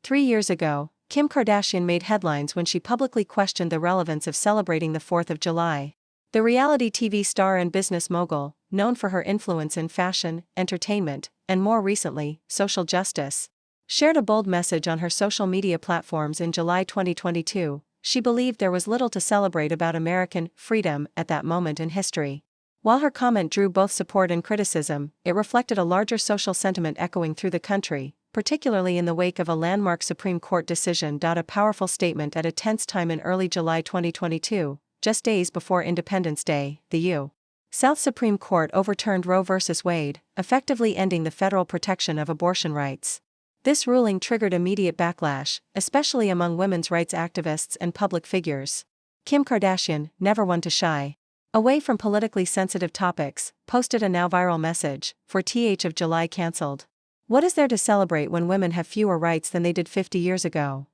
3 years ago, Kim Kardashian made headlines when she publicly questioned the relevance of celebrating the 4th of July. The reality TV star and business mogul, known for her influence in fashion, entertainment, and more recently, social justice, shared a bold message on her social media platforms in July 2022. She believed there was little to celebrate about American freedom at that moment in history. While her comment drew both support and criticism, it reflected a larger social sentiment echoing through the country, particularly in the wake of a landmark Supreme Court decision. A powerful statement at a tense time in early July 2022, just days before Independence Day, the U.S. Supreme Court overturned Roe v. Wade, effectively ending the federal protection of abortion rights. This ruling triggered immediate backlash, especially among women's rights activists and public figures. Kim Kardashian, never one to shy away from politically sensitive topics, posted a now viral message, 4th of July cancelled. What is there to celebrate when women have fewer rights than they did 50 years ago?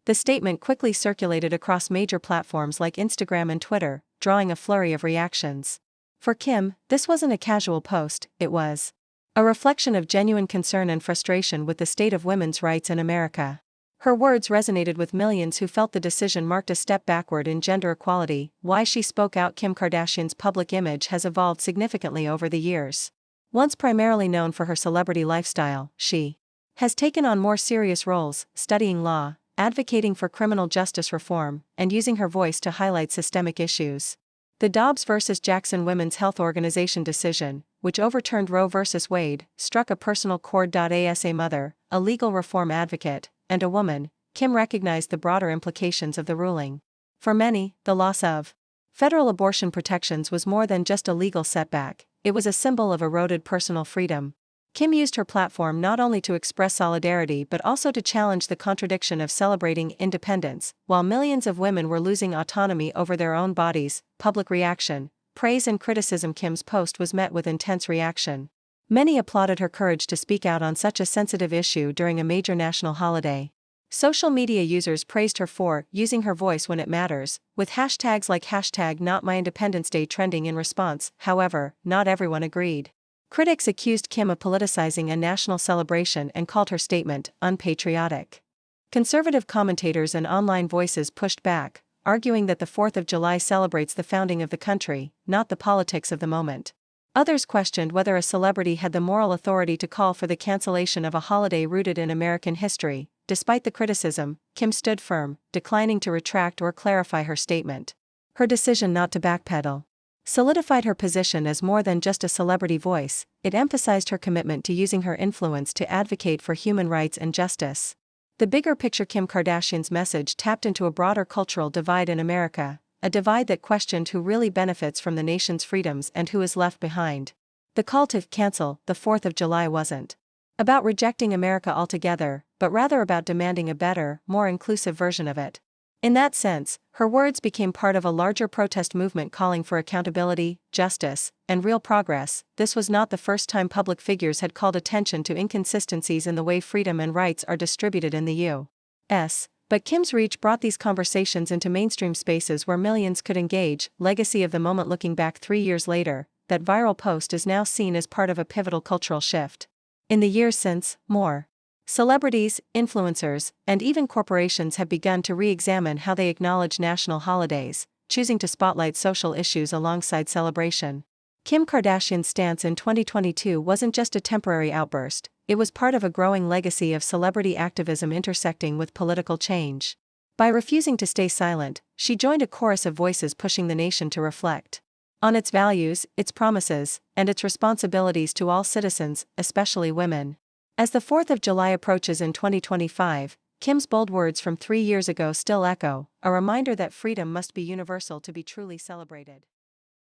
The statement quickly circulated across major platforms like Instagram and Twitter, drawing a flurry of reactions. For Kim, this wasn't a casual post, it was a reflection of genuine concern and frustration with the state of women's rights in America. Her words resonated with millions who felt the decision marked a step backward in gender equality. Why she spoke out. Kim Kardashian's public image has evolved significantly over the years. Once primarily known for her celebrity lifestyle, she has taken on more serious roles, studying law, advocating for criminal justice reform, and using her voice to highlight systemic issues. The Dobbs v. Jackson Women's Health Organization decision, which overturned Roe v. Wade, struck a personal chord. As a mother, a legal reform advocate, and a woman, Kim recognized the broader implications of the ruling. For many, the loss of federal abortion protections was more than just a legal setback, it was a symbol of eroded personal freedom. Kim used her platform not only to express solidarity but also to challenge the contradiction of celebrating independence. While millions of women were losing autonomy over their own bodies, public reaction, praise and criticism. Kim's post was met with intense reaction. Many applauded her courage to speak out on such a sensitive issue during a major national holiday. Social media users praised her for using her voice when it matters, with hashtags like #NotMyIndependenceDay trending in response. However, not everyone agreed. Critics accused Kim of politicizing a national celebration and called her statement unpatriotic. Conservative commentators and online voices pushed back, arguing that the 4th of July celebrates the founding of the country, not the politics of the moment. Others questioned whether a celebrity had the moral authority to call for the cancellation of a holiday rooted in American history. Despite the criticism, Kim stood firm, declining to retract or clarify her statement. Her decision not to backpedal solidified her position as more than just a celebrity voice. It emphasized her commitment to using her influence to advocate for human rights and justice. The bigger picture. Kim Kardashian's message tapped into a broader cultural divide in America, a divide that questioned who really benefits from the nation's freedoms and who is left behind. The call to cancel the 4th of July wasn't about rejecting America altogether, but rather about demanding a better, more inclusive version of it. In that sense, her words became part of a larger protest movement calling for accountability, justice, and real progress. This was not the first time public figures had called attention to inconsistencies in the way freedom and rights are distributed in the U.S., but Kim's reach brought these conversations into mainstream spaces where millions could engage. Legacy of the moment. Looking back 3 years later, that viral post is now seen as part of a pivotal cultural shift. In the years since, more celebrities, influencers, and even corporations have begun to re-examine how they acknowledge national holidays, choosing to spotlight social issues alongside celebration. Kim Kardashian's stance in 2022 wasn't just a temporary outburst, it was part of a growing legacy of celebrity activism intersecting with political change. By refusing to stay silent, she joined a chorus of voices pushing the nation to reflect on its values, its promises, and its responsibilities to all citizens, especially women. As the 4th of July approaches in 2025, Kim's bold words from 3 years ago still echo, a reminder that freedom must be universal to be truly celebrated.